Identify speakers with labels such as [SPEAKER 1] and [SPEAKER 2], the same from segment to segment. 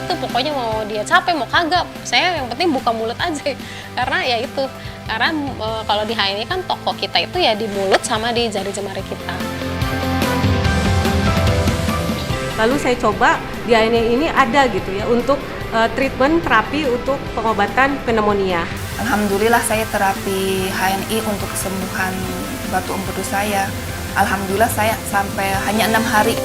[SPEAKER 1] itu, pokoknya mau dia capek mau kagak, saya yang penting buka mulut aja. Karena ya itu, karena kalau di HNI kan toko kita itu ya di mulut sama di jari jemari kita.
[SPEAKER 2] Lalu saya coba di HNI ini ada gitu ya untuk treatment terapi untuk pengobatan pneumonia.
[SPEAKER 3] Alhamdulillah saya terapi HNI untuk kesembuhan batu empedu saya. Alhamdulillah saya sampai hanya 6 hari.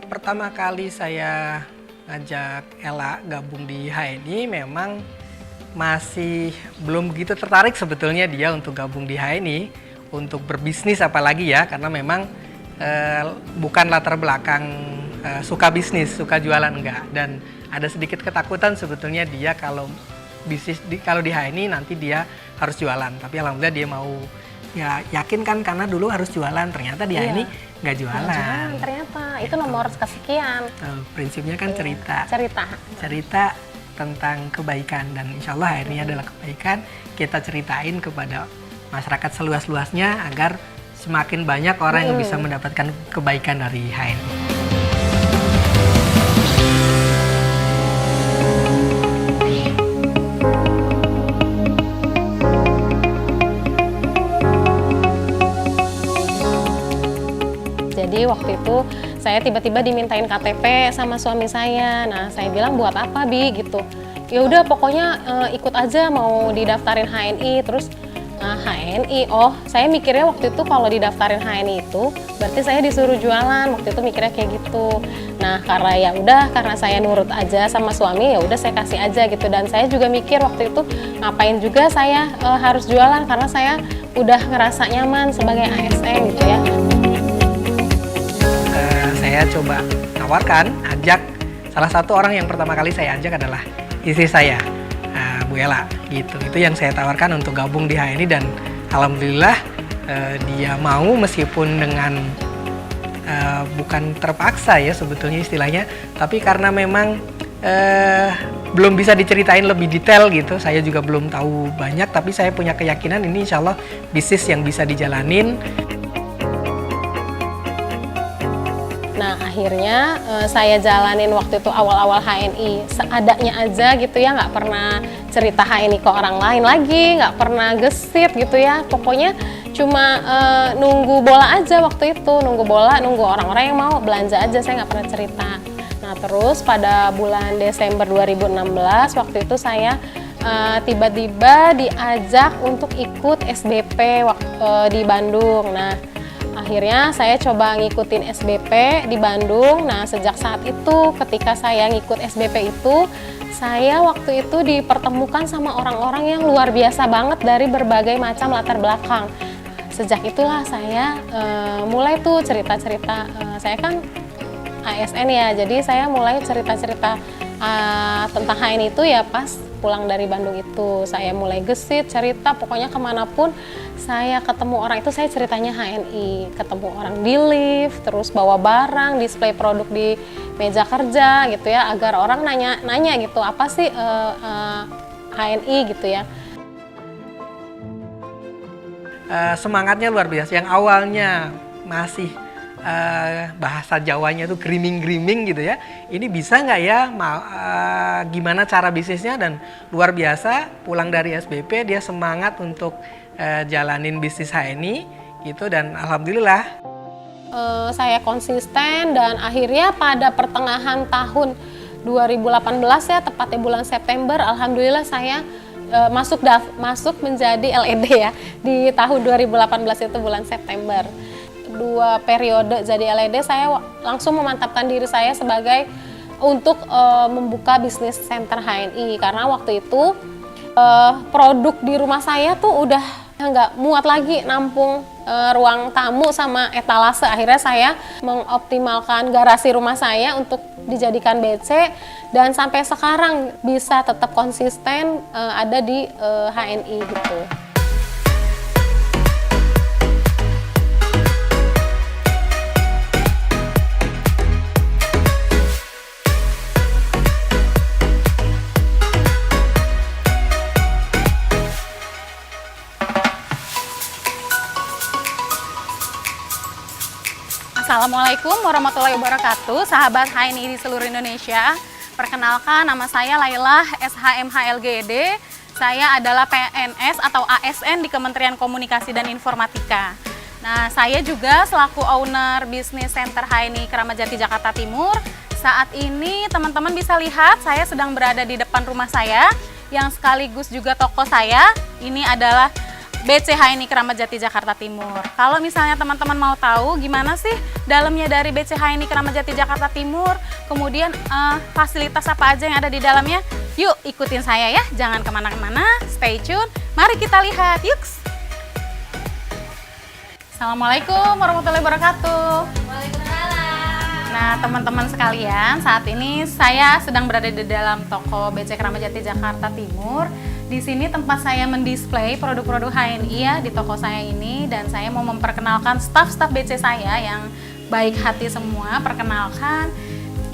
[SPEAKER 4] Pertama kali saya ngajak Ella gabung di HNI memang masih belum begitu tertarik sebetulnya dia untuk gabung di HNI untuk berbisnis apalagi ya, karena memang bukan latar belakang suka bisnis, suka jualan enggak, dan ada sedikit ketakutan sebetulnya dia kalau bisnis kalau di HNI nanti dia harus jualan, tapi alhamdulillah dia mau, ya yakin kan karena dulu harus jualan, ternyata di HNI nggak jualan.
[SPEAKER 1] Ternyata itu nomor kesekian.
[SPEAKER 4] Prinsipnya kan cerita tentang kebaikan, dan insya Allah HNI adalah kebaikan. Kita ceritain kepada masyarakat seluas-luasnya agar semakin banyak orang yang bisa mendapatkan kebaikan dari HNI.
[SPEAKER 1] Jadi waktu itu saya tiba-tiba dimintain KTP sama suami saya. Nah, saya bilang buat apa, Bi, gitu. Ya udah pokoknya ikut aja, mau didaftarin HNI. Terus HNI, oh saya mikirnya waktu itu kalau didaftarin HNI itu berarti saya disuruh jualan. Waktu itu mikirnya kayak gitu. Nah, karena ya udah, karena saya nurut aja sama suami, ya udah saya kasih aja gitu. Dan saya juga mikir waktu itu ngapain juga saya harus jualan, karena saya udah ngerasa nyaman sebagai ASN gitu ya.
[SPEAKER 4] Saya coba tawarkan, ajak, salah satu orang yang pertama kali saya ajak adalah istri saya, Bu Ella, gitu. Itu yang saya tawarkan untuk gabung di HNI, dan alhamdulillah dia mau, meskipun dengan bukan terpaksa ya sebetulnya istilahnya, tapi karena memang belum bisa diceritain lebih detail gitu, saya juga belum tahu banyak, tapi saya punya keyakinan ini insya Allah bisnis yang bisa dijalanin.
[SPEAKER 1] Nah, akhirnya saya jalanin waktu itu awal-awal HNI seadanya aja gitu ya, nggak pernah cerita HNI ke orang lain lagi, nggak pernah gesit gitu ya. Pokoknya cuma nunggu bola aja waktu itu, nunggu bola, nunggu orang-orang yang mau belanja aja, saya nggak pernah cerita. Nah, terus pada bulan Desember 2016 waktu itu saya tiba-tiba diajak untuk ikut SBP di Bandung. Nah, akhirnya saya coba ngikutin SBP di Bandung. Nah, sejak saat itu ketika saya ngikut SBP itu, saya waktu itu dipertemukan sama orang-orang yang luar biasa banget dari berbagai macam latar belakang. Sejak itulah saya mulai tuh cerita-cerita, saya kan ASN ya, jadi saya mulai cerita-cerita tentang HNI itu ya pas pulang dari Bandung itu. Saya mulai gesit, cerita, pokoknya kemanapun saya ketemu orang itu saya ceritanya HNI. Ketemu orang di lift, terus bawa barang, display produk di meja kerja gitu ya, agar orang nanya gitu, apa sih HNI gitu ya.
[SPEAKER 4] Semangatnya luar biasa, yang awalnya masih bahasa Jawanya tuh griming-griming gitu ya, ini bisa nggak ya, gimana cara bisnisnya, dan luar biasa pulang dari SBP dia semangat untuk jalanin bisnis HNI gitu, dan alhamdulillah
[SPEAKER 1] saya konsisten, dan akhirnya pada pertengahan tahun 2018 ya, tepatnya bulan September, alhamdulillah saya masuk menjadi LED ya di tahun 2018 itu bulan September. 2 periode jadi LED saya langsung memantapkan diri saya sebagai untuk membuka bisnis center HNI, karena waktu itu produk di rumah saya tuh udah nggak muat lagi nampung ruang tamu sama etalase. Akhirnya saya mengoptimalkan garasi rumah saya untuk dijadikan BC, dan sampai sekarang bisa tetap konsisten ada di HNI gitu.
[SPEAKER 5] Assalamualaikum warahmatullahi wabarakatuh, sahabat HNI di seluruh Indonesia. Perkenalkan, nama saya Laila SHMHLGD. Saya adalah PNS atau ASN di Kementerian Komunikasi dan Informatika. Nah, saya juga selaku owner bisnis Center HNI Keramat Jati Jakarta Timur. Saat ini teman-teman bisa lihat saya sedang berada di depan rumah saya yang sekaligus juga toko saya. Ini adalah BC HNI Keramat Jati Jakarta Timur. Kalau misalnya teman-teman mau tahu gimana sih dalamnya dari BC HNI Keramat Jati Jakarta Timur, kemudian fasilitas apa aja yang ada di dalamnya, yuk ikutin saya ya, jangan kemana-mana, stay tune, mari kita lihat, yuk. Assalamualaikum warahmatullahi wabarakatuh. Nah, teman-teman sekalian, saat ini saya sedang berada di dalam toko BC Keramat Jati Jakarta Timur. Di sini tempat saya mendisplay produk-produk HNI ya di toko saya ini, dan saya mau memperkenalkan staf-staf BC saya yang baik hati semua. Perkenalkan,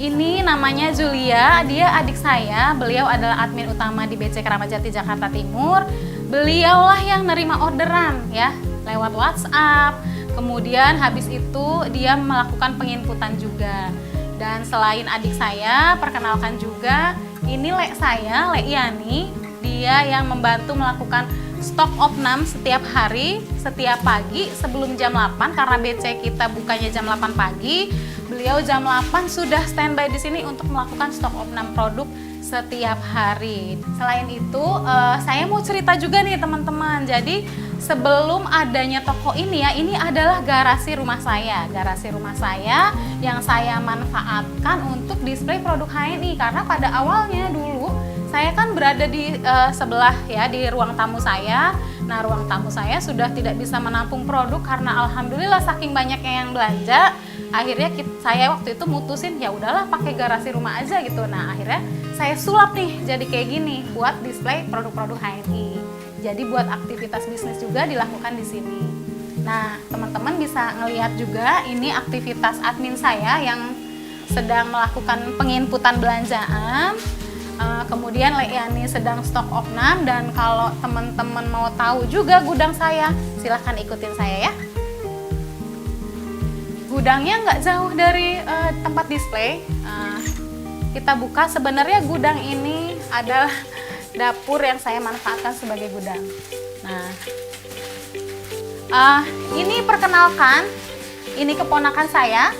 [SPEAKER 5] ini namanya Julia, dia adik saya. Beliau adalah admin utama di BC Keramat Jati Jakarta Timur. Beliaulah yang nerima orderan ya lewat WhatsApp. Kemudian habis itu dia melakukan penginputan juga. Dan selain adik saya, perkenalkan juga ini Lek saya, Lek Yani. Dia yang membantu melakukan stok opnam setiap hari, setiap pagi sebelum jam 8 karena BC kita bukanya jam 8 pagi. Beliau jam 8 sudah standby di sini untuk melakukan stok opnam produk setiap hari. Selain itu, saya mau cerita juga nih teman-teman. Jadi sebelum adanya toko ini ya, ini adalah garasi rumah saya. Garasi rumah saya yang saya manfaatkan untuk display produk HNI karena pada awalnya dulu saya kan berada di sebelah ya di ruang tamu saya. Nah, ruang tamu saya sudah tidak bisa menampung produk karena alhamdulillah saking banyaknya yang belanja. Akhirnya saya waktu itu mutusin ya udahlah pakai garasi rumah aja gitu. Nah, akhirnya saya sulap nih jadi kayak gini buat display produk-produk HNI. Jadi buat aktivitas bisnis juga dilakukan di sini. Nah, teman-teman bisa ngelihat juga ini aktivitas admin saya yang sedang melakukan penginputan belanjaan. Kemudian Lek Yani sedang stok opnam, dan kalau teman-teman mau tahu juga gudang saya, silahkan ikutin saya ya. Gudangnya nggak jauh dari tempat display. Kita buka, sebenarnya gudang ini adalah dapur yang saya manfaatkan sebagai gudang. Nah, ini perkenalkan, ini keponakan saya,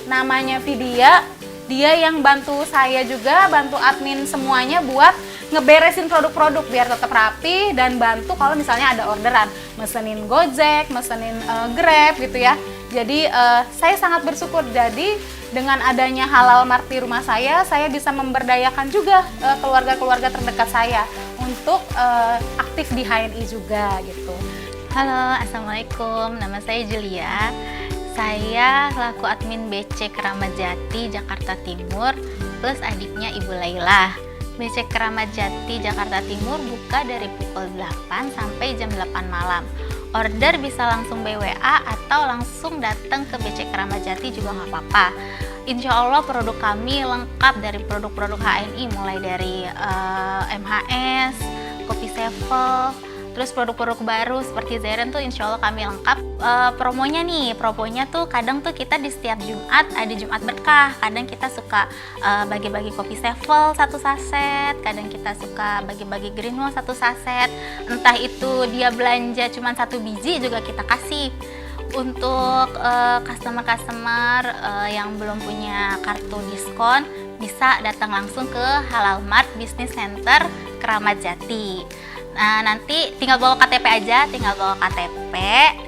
[SPEAKER 5] namanya Vidya. Dia yang bantu saya juga, bantu admin semuanya buat ngeberesin produk-produk biar tetap rapi dan bantu kalau misalnya ada orderan, mesenin Gojek, mesenin Grab gitu ya. Jadi saya sangat bersyukur, jadi dengan adanya Halal Mart di rumah saya bisa memberdayakan juga keluarga-keluarga terdekat saya untuk aktif di HNI juga gitu.
[SPEAKER 6] Halo, Assalamualaikum, nama saya Julia. Saya selaku admin BC Keramat Jati Jakarta Timur plus adiknya Ibu Laila. BC Keramat Jati Jakarta Timur buka dari pukul 8 sampai jam 8 malam. Order bisa langsung BWA atau langsung datang ke BC Keramat Jati juga nggak apa-apa. Insya Allah produk kami lengkap dari produk-produk HNI, mulai dari MHS, Kopi Sevel, terus produk-produk baru seperti Zeren tuh insya Allah kami lengkap. Promonya tuh kadang tuh kita di setiap Jumat ada Jumat berkah. Kadang kita suka bagi-bagi Kopi Sevel 1 saset, kadang kita suka bagi-bagi Green Wall 1 saset. Entah itu dia belanja cuma 1 biji juga kita kasih. Untuk customer-customer yang belum punya kartu diskon bisa datang langsung ke Halal Mart Business Center Keramat Jati. Nah, nanti tinggal bawa KTP aja,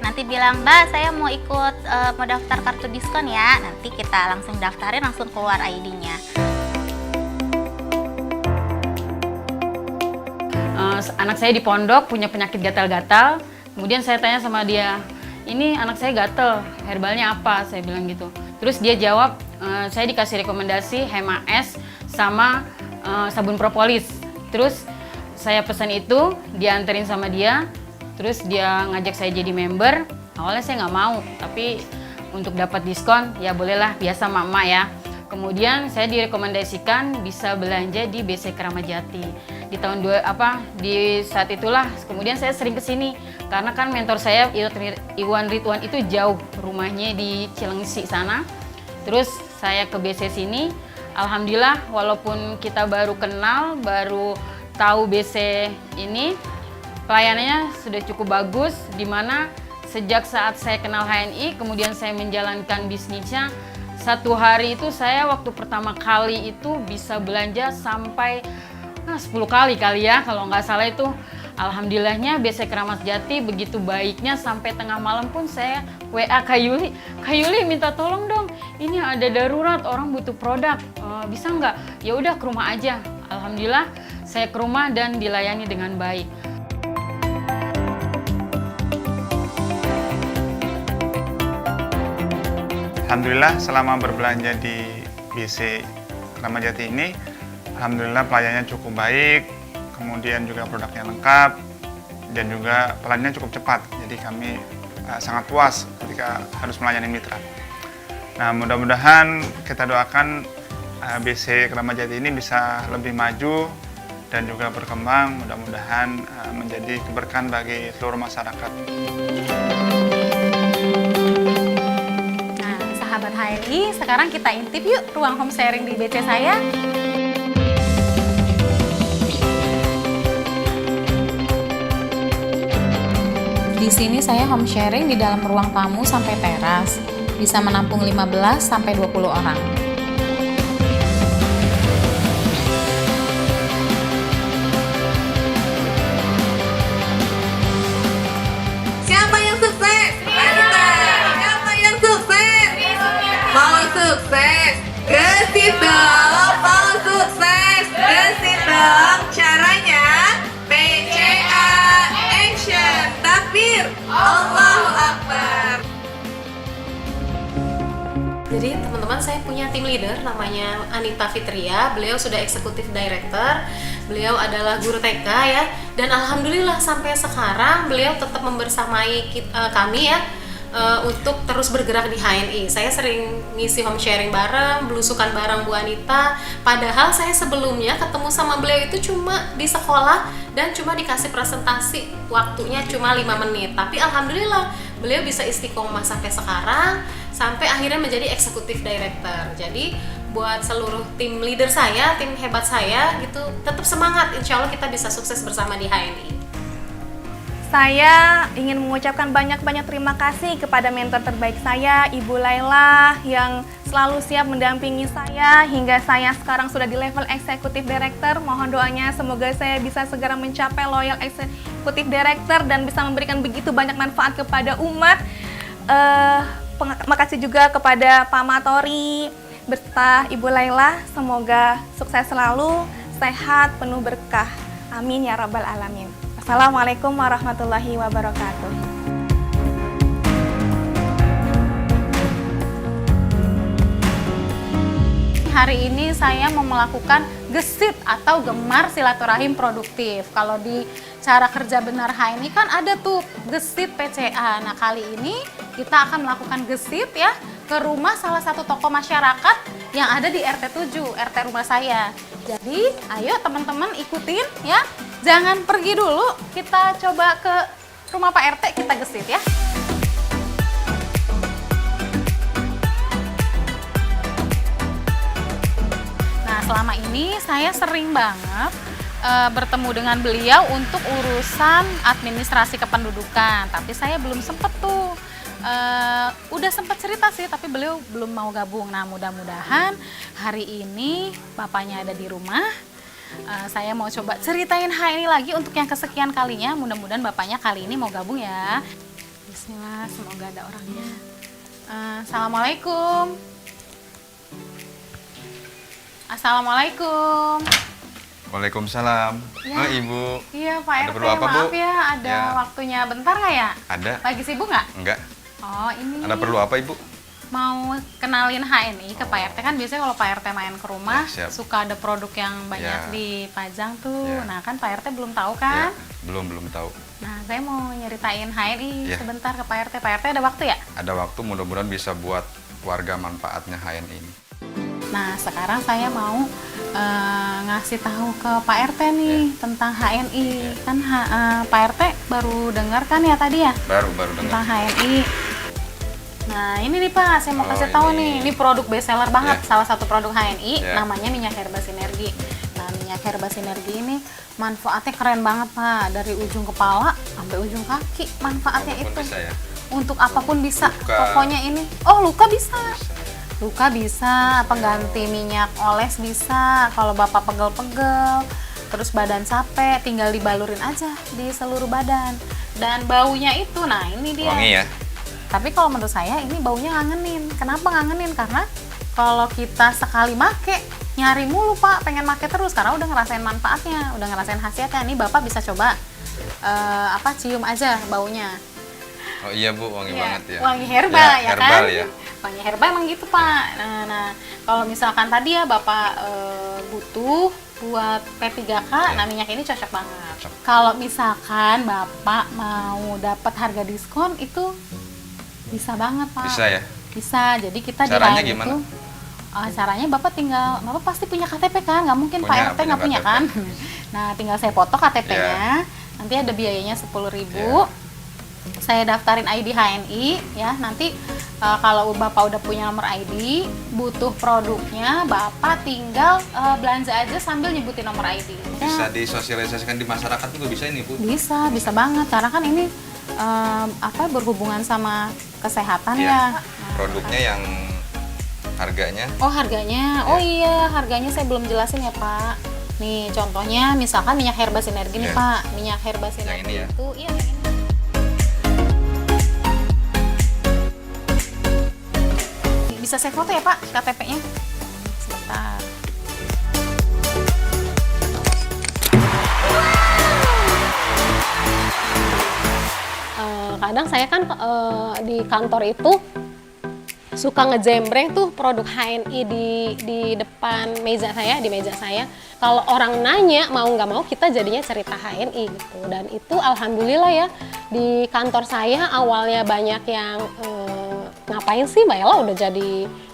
[SPEAKER 6] nanti bilang, Mbak saya mau ikut, mau daftar kartu diskon ya, nanti kita langsung daftarin, langsung keluar ID-nya.
[SPEAKER 7] Anak saya di pondok punya penyakit gatal-gatal, kemudian saya tanya sama dia, ini anak saya gatal, herbalnya apa? Saya bilang gitu. Terus dia jawab, saya dikasih rekomendasi HMAS sama sabun propolis. Terus saya pesan itu, dianterin sama dia, terus dia ngajak saya jadi member. Awalnya saya nggak mau, tapi untuk dapat diskon, ya bolehlah, biasa mak-mak ya. Kemudian saya direkomendasikan bisa belanja di BC Keramat Jati. di saat itulah kemudian saya sering ke sini karena kan mentor saya Iwan Ridwan itu jauh rumahnya di Cilengsi sana. Terus saya ke BC sini, alhamdulillah walaupun kita baru kenal, baru tahu BC ini, pelayanannya sudah cukup bagus, di mana sejak saat saya kenal HNI, kemudian saya menjalankan bisnisnya, satu hari itu saya waktu pertama kali itu bisa belanja sampai 10 kali ya, kalau nggak salah itu. Alhamdulillahnya BC Keramat Jati begitu baiknya sampai tengah malam pun saya WA Kak Yuli, Kak Yuli minta tolong dong, ini ada darurat orang butuh produk, bisa nggak? Ya udah ke rumah aja. Alhamdulillah saya ke rumah dan dilayani dengan baik.
[SPEAKER 8] Alhamdulillah selama berbelanja di BC Keramat Jati ini, alhamdulillah pelayanannya cukup baik, kemudian juga produknya lengkap, dan juga pelayanannya cukup cepat. Jadi kami sangat puas ketika harus melayani mitra. Nah, mudah-mudahan kita doakan BC Keramat Jati ini bisa lebih maju dan juga berkembang, mudah-mudahan menjadi keberkahan bagi seluruh masyarakat.
[SPEAKER 5] Nah, sahabat HNI, sekarang kita intip yuk ruang home sharing di BC saya.
[SPEAKER 9] Di sini saya home sharing di dalam ruang tamu sampai teras, bisa menampung 15 sampai 20 orang.
[SPEAKER 10] Siapa yang sukses? Siapa yang sukses? Mau sukses? Gesit dong, mau sukses? Gesit dong. Caranya PCA Action. Takbir, Allahu Akbar.
[SPEAKER 1] Jadi teman-teman, saya punya tim leader namanya Anita Fitria. Beliau sudah eksekutif director. Beliau adalah guru TK ya. Dan alhamdulillah sampai sekarang beliau tetap membersamai kami ya untuk terus bergerak di HNI. Saya sering ngisi home sharing bareng, belusukan bareng Bu Anita. Padahal saya sebelumnya ketemu sama beliau itu cuma di sekolah dan cuma dikasih presentasi, waktunya cuma 5 menit. Tapi alhamdulillah beliau bisa istiqomah sampai sekarang, sampai akhirnya menjadi eksekutif director. Jadi buat seluruh tim leader saya, tim hebat saya gitu, tetap semangat. Insya Allah kita bisa sukses bersama di HNI.
[SPEAKER 11] Saya ingin mengucapkan banyak-banyak terima kasih kepada mentor terbaik saya, Ibu Laila, yang selalu siap mendampingi saya hingga saya sekarang sudah di level eksekutif director. Mohon doanya semoga saya bisa segera mencapai loyal eksekutif director dan bisa memberikan begitu banyak manfaat kepada umat. Makasih juga kepada Pak Matori beserta Ibu Laila. Semoga sukses selalu, sehat, penuh berkah. Amin ya rabbal alamin. Assalamualaikum warahmatullahi wabarakatuh.
[SPEAKER 5] Hari ini saya mau melakukan gesit atau gemar silaturahim produktif. Kalau di cara kerja benar HNI kan ada tuh gesit PCA. Nah, kali ini kita akan melakukan gesit ya ke rumah salah satu tokoh masyarakat yang ada di RT 7, RT rumah saya. Jadi, ayo teman-teman ikutin ya. Jangan pergi dulu, kita coba ke rumah Pak RT, kita gesit ya. Nah, selama ini saya sering banget bertemu dengan beliau untuk urusan administrasi kependudukan, tapi saya belum sempet tuh. Udah sempat cerita sih, tapi beliau belum mau gabung. Nah, mudah-mudahan hari ini bapaknya ada di rumah. Saya mau coba ceritain HNI lagi untuk yang kesekian kalinya. Mudah-mudahan bapaknya kali ini mau gabung ya. Bismillah, semoga ada orangnya. Assalamualaikum. Assalamualaikum.
[SPEAKER 12] Waalaikumsalam.
[SPEAKER 5] Ya.
[SPEAKER 12] Oh, Ibu.
[SPEAKER 5] Iya, Pak
[SPEAKER 12] Ada
[SPEAKER 5] RT,
[SPEAKER 12] perlu apa, Bu?
[SPEAKER 5] maaf ya, ada
[SPEAKER 12] Ya.
[SPEAKER 5] waktunya bentar nggak ya?
[SPEAKER 12] Ada.
[SPEAKER 5] Lagi sibuk nggak?
[SPEAKER 12] Enggak.
[SPEAKER 5] Oh, ini
[SPEAKER 12] Ada perlu apa, Ibu?
[SPEAKER 5] mau kenalin HNI ke Pak RT. Kan biasanya kalau Pak RT main ke rumah
[SPEAKER 12] Ya, siap.
[SPEAKER 5] suka ada produk yang
[SPEAKER 12] Ya.
[SPEAKER 5] banyak dipajang tuh.
[SPEAKER 12] Ya.
[SPEAKER 5] Nah, kan Pak RT belum tahu kan?
[SPEAKER 12] Ya, belum tahu.
[SPEAKER 5] Nah, saya mau nyeritain HNI
[SPEAKER 12] Ya.
[SPEAKER 5] sebentar ke Pak RT. Pak RT ada waktu ya?
[SPEAKER 12] Ada waktu, mudah-mudahan bisa buat warga manfaatnya HNI ini.
[SPEAKER 5] Nah, sekarang saya mau ngasih tahu ke Pak RT nih tentang HNI. Kan Pak RT baru dengar kan ya tadi ya?
[SPEAKER 12] Baru
[SPEAKER 5] Tentang
[SPEAKER 12] dengar.
[SPEAKER 5] HNI. Nah ini nih Pak, saya mau kasih tahu nih, ini produk best seller banget, salah satu produk HNI, namanya minyak herba sinergi. Nah minyak herba sinergi ini manfaatnya keren banget Pak, dari ujung kepala sampai ujung kaki manfaatnya itu.
[SPEAKER 12] Bisa ya?
[SPEAKER 5] Untuk apapun bisa,
[SPEAKER 12] Luka.
[SPEAKER 5] pokoknya ini. Oh luka bisa. Luka bisa, pengganti minyak oles bisa, kalau Bapak pegel-pegel, terus badan capek, tinggal dibalurin aja di seluruh badan. Dan baunya itu, nah ini dia.
[SPEAKER 12] Wangi ya?
[SPEAKER 5] Tapi kalau menurut saya ini baunya ngangenin. Kenapa ngangenin? Karena kalau kita sekali make, nyari mulu Pak, pengen make terus karena udah ngerasain manfaatnya, udah ngerasain khasiatnya. Ini Bapak bisa coba cium aja baunya.
[SPEAKER 12] Oh iya Bu, wangi banget ya.
[SPEAKER 5] Wangi herbal ya,
[SPEAKER 12] herbal
[SPEAKER 5] kan?
[SPEAKER 12] Ya.
[SPEAKER 5] Wangi herbal emang gitu Pak. Nah kalau misalkan tadi ya Bapak butuh buat P3K, nah minyak ini cocok banget. Kalau misalkan Bapak mau dapat harga diskon itu bisa banget Pak.
[SPEAKER 12] Bisa ya?
[SPEAKER 5] Bisa. Jadi kita
[SPEAKER 12] Caranya
[SPEAKER 5] di
[SPEAKER 12] gimana?
[SPEAKER 5] itu caranya Bapak pasti punya KTP kan? Nggak mungkin
[SPEAKER 12] Punya,
[SPEAKER 5] Pak RT nggak punya
[SPEAKER 12] KTP.
[SPEAKER 5] kan? Nah tinggal saya foto KTP-nya. Nanti ada biayanya 10.000. Saya daftarin ID HNI ya. Nanti kalau Bapak udah punya nomor ID, butuh produknya, Bapak tinggal belanja aja sambil nyebutin nomor ID.
[SPEAKER 12] Bisa disosialisasikan di masyarakat juga bisa ini Bu?
[SPEAKER 5] Bisa banget. Karena kan ini berhubungan sama kesehatan ya.
[SPEAKER 12] Produknya yang harganya?
[SPEAKER 5] Oh harganya, oh iya harganya saya belum jelasin ya Pak. Nih contohnya misalkan minyak herba sinergi nih Pak. Minyak herba sinergi
[SPEAKER 12] ini ya?
[SPEAKER 5] itu iya yang ini. Bisa saya foto ya Pak KTP-nya? Sebentar. Kadang saya kan di kantor itu suka ngejembreng tuh produk HNI di depan meja saya, di meja saya. Kalau orang nanya mau nggak mau kita jadinya cerita HNI gitu. Dan itu alhamdulillah ya di kantor saya awalnya banyak yang ngapain sih Mbak Ella udah jadi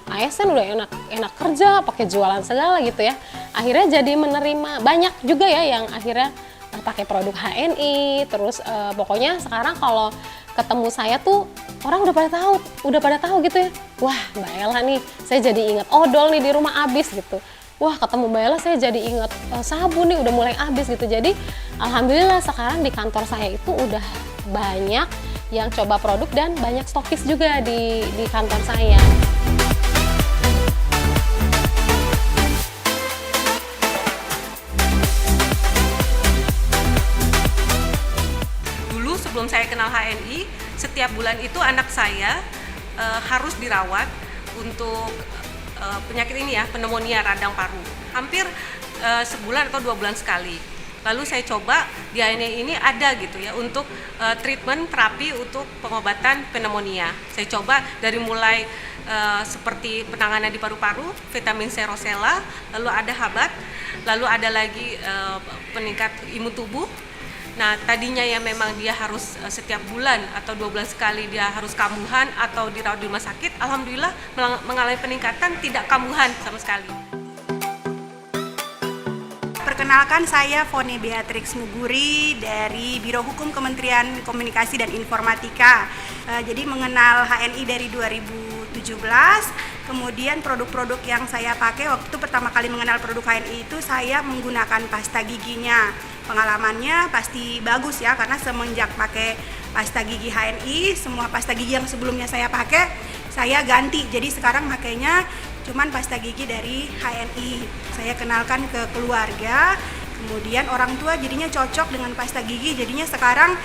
[SPEAKER 5] ASN udah enak kerja pakai jualan segala gitu ya. Akhirnya jadi menerima banyak juga ya yang akhirnya pakai produk HNI. Terus pokoknya sekarang kalau ketemu saya tuh orang udah pada tahu gitu ya. Wah Mbak Ella nih, saya jadi ingat odol nih di rumah habis gitu. Wah ketemu Mbak Ella saya jadi ingat sabun nih udah mulai habis gitu. Jadi alhamdulillah sekarang di kantor saya itu udah banyak yang coba produk dan banyak stokis juga di kantor saya.
[SPEAKER 2] Sebelum saya kenal HNI, setiap bulan itu anak saya harus dirawat untuk penyakit ini ya, pneumonia radang paru. Hampir sebulan atau 2 bulan sekali. Lalu saya coba di HNI ini ada gitu ya untuk treatment terapi untuk pengobatan pneumonia. Saya coba dari mulai seperti penanganan di paru-paru, vitamin C rosella, lalu ada habat, lalu ada lagi peningkat imun tubuh. Nah, tadinya ya memang dia harus setiap bulan atau 2 bulan sekali dia harus kambuhan atau dirawat di rumah sakit. Alhamdulillah mengalami peningkatan, tidak kambuhan sama sekali.
[SPEAKER 13] Perkenalkan saya Foni Beatrix Muguri dari Biro Hukum Kementerian Komunikasi dan Informatika. Jadi mengenal HNI dari 2017, kemudian produk-produk yang saya pakai waktu itu pertama kali mengenal produk HNI itu saya menggunakan pasta giginya. Pengalamannya pasti bagus ya karena semenjak pakai pasta gigi HNI, semua pasta gigi yang sebelumnya saya pakai saya ganti. Jadi sekarang makainya cuman pasta gigi dari HNI. Saya kenalkan ke keluarga, kemudian orang tua jadinya cocok dengan pasta gigi. Jadinya sekarang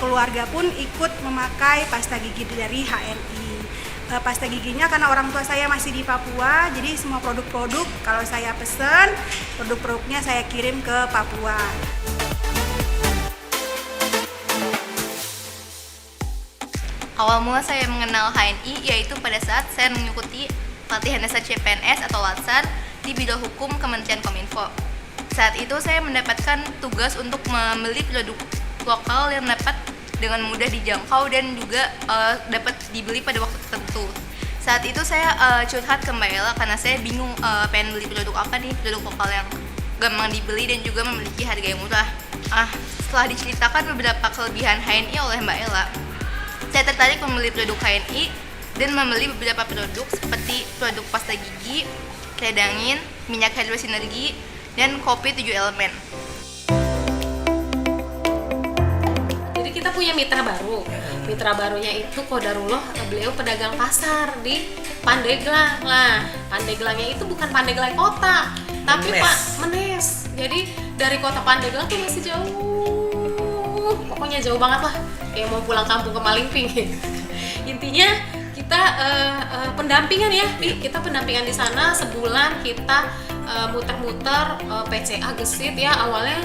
[SPEAKER 13] keluarga pun ikut memakai pasta gigi dari HNI. Pasta giginya karena orang tua saya masih di Papua, jadi semua produk-produk kalau saya pesen, produk-produknya saya kirim ke Papua.
[SPEAKER 6] Awal mula saya mengenal HNI yaitu pada saat saya mengikuti pelatihan dasar CPNS atau LATSAR di Biro Hukum Kementerian Kominfo. Saat itu saya mendapatkan tugas untuk membeli produk lokal yang dapat dengan mudah dijangkau dan juga dapat dibeli pada waktu tertentu.
[SPEAKER 14] Saat itu saya curhat ke Mbak Ella karena saya bingung pengen beli produk apa nih, produk lokal yang gampang dibeli dan juga memiliki harga yang murah. Setelah diceritakan beberapa kelebihan HNI oleh Mbak Ella, saya tertarik membeli produk HNI dan membeli beberapa produk seperti produk pasta gigi, redangin, minyak herbal sinergi, dan kopi 7 elemen.
[SPEAKER 1] Jadi kita punya mitra baru. Mitra barunya itu Kodarullah, beliau pedagang pasar di Pandeglang. Lah, Pandeglangnya itu bukan Pandeglang kota, tapi Pak Menes. Jadi dari kota Pandeglang tuh masih jauh. Pokoknya jauh banget lah. Kayak mau pulang kampung ke Malingping. Intinya kita pendampingan ya, kita pendampingan di sana sebulan kita muter-muter PCA gesit ya awalnya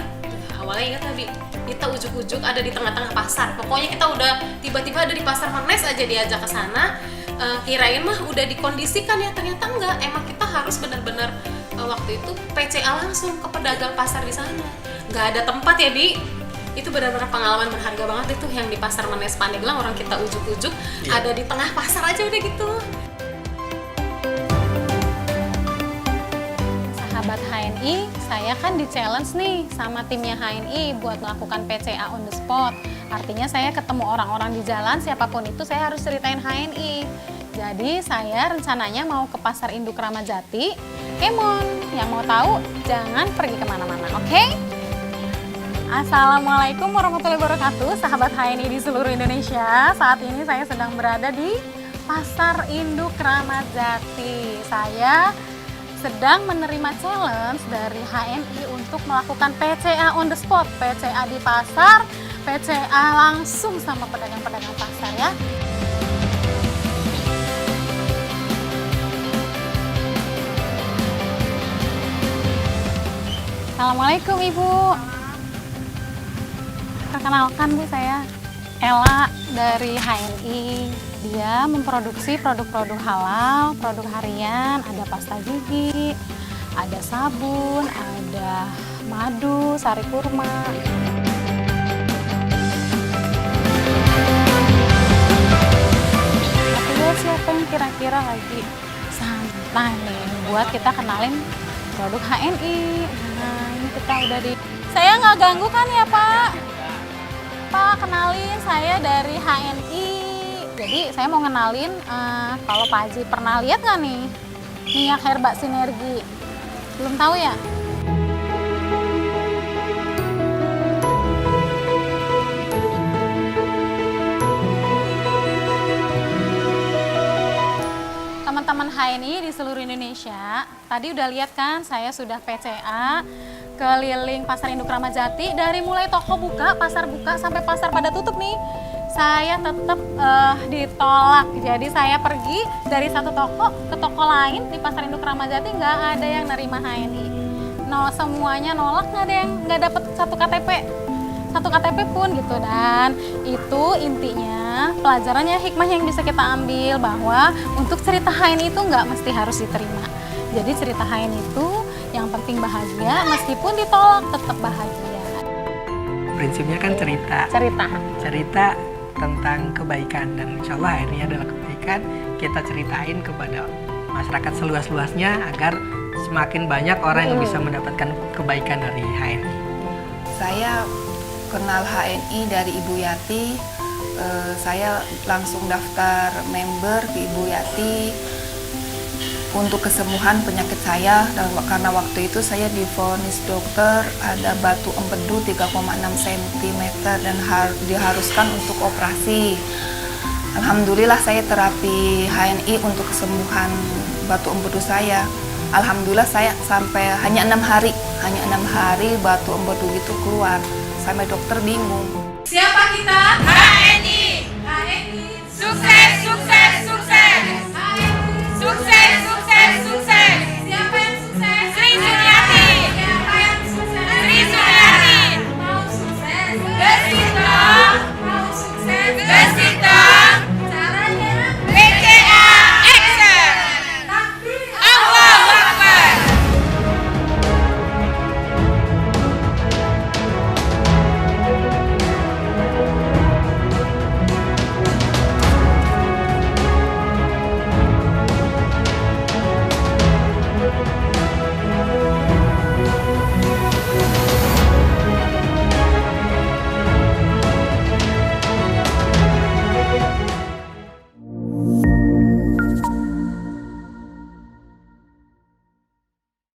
[SPEAKER 1] ingat Bi, kita ujuk-ujuk ada di tengah-tengah pasar. Pokoknya kita udah tiba-tiba ada di pasar Menes aja diajak ke sana. Kirain mah udah dikondisikan ya, ternyata enggak. Emang kita harus benar-benar waktu itu PCA langsung ke pedagang pasar di sana. Nggak ada tempat ya Bi. Itu benar-benar pengalaman berharga banget itu yang di pasar Menes Pandeglang, orang kita ujuk-ujuk ada di tengah pasar aja udah gitu. Sahabat HNI, saya kan di challenge nih sama timnya HNI buat melakukan PCA on the spot. Artinya saya ketemu orang-orang di jalan, siapapun itu saya harus ceritain HNI. Jadi saya rencananya mau ke pasar induk Kramat Jati. Kemon, yang mau tahu jangan pergi kemana-mana, oke? Assalamualaikum warahmatullahi wabarakatuh, sahabat HNI di seluruh Indonesia. Saat ini saya sedang berada di Pasar Induk Kramat Jati. Saya sedang menerima challenge dari HNI untuk melakukan PCA on the spot. PCA di pasar, PCA langsung sama pedagang-pedagang pasar ya. Assalamualaikum Ibu. Perkenalkan Bu, saya Ella dari HNI. Dia memproduksi produk-produk halal, produk harian, ada pasta gigi, ada sabun, ada madu, sari kurma. Tapi lihat siapa yang kira-kira lagi santai nih buat kita kenalin produk HNI. Nah, ini kita udah di... Saya nggak ganggu kan ya Pak? Pak, kenalin saya dari HNI. Jadi saya mau kenalin, kalau Pak Haji pernah lihat nggak nih minyak herbal sinergi? Belum tahu ya? Teman-teman HNI di seluruh Indonesia, tadi udah lihat kan saya sudah PCA keliling Pasar Induk Kramat Jati, dari mulai toko buka, pasar buka, sampai pasar pada tutup nih. Saya tetap ditolak, jadi saya pergi dari satu toko ke toko lain di Pasar Induk Kramat Jati, nggak ada yang nerima HNI. No, semuanya nolak, nggak ada yang nggak dapat satu KTP pun gitu. Dan itu intinya pelajarannya, hikmah yang bisa kita ambil bahwa untuk cerita HNI itu nggak mesti harus diterima. Jadi cerita HNI itu yang penting bahagia, meskipun ditolak tetap bahagia.
[SPEAKER 4] Prinsipnya kan cerita tentang kebaikan, dan insya Allah HNI adalah kebaikan. Kita ceritain kepada masyarakat seluas-luasnya agar semakin banyak orang yang bisa mendapatkan kebaikan dari HNI.
[SPEAKER 3] Saya kenal HNI dari Ibu Yati. Saya langsung daftar member ke Ibu Yati untuk kesembuhan penyakit saya, dan karena waktu itu saya divonis dokter ada batu empedu 3,6 cm dan diharuskan untuk operasi. Alhamdulillah saya terapi HNI untuk kesembuhan batu empedu saya. Alhamdulillah saya sampai hanya 6 hari batu empedu itu keluar. Sampai dokter bingung.
[SPEAKER 10] Siapa kita? HNI.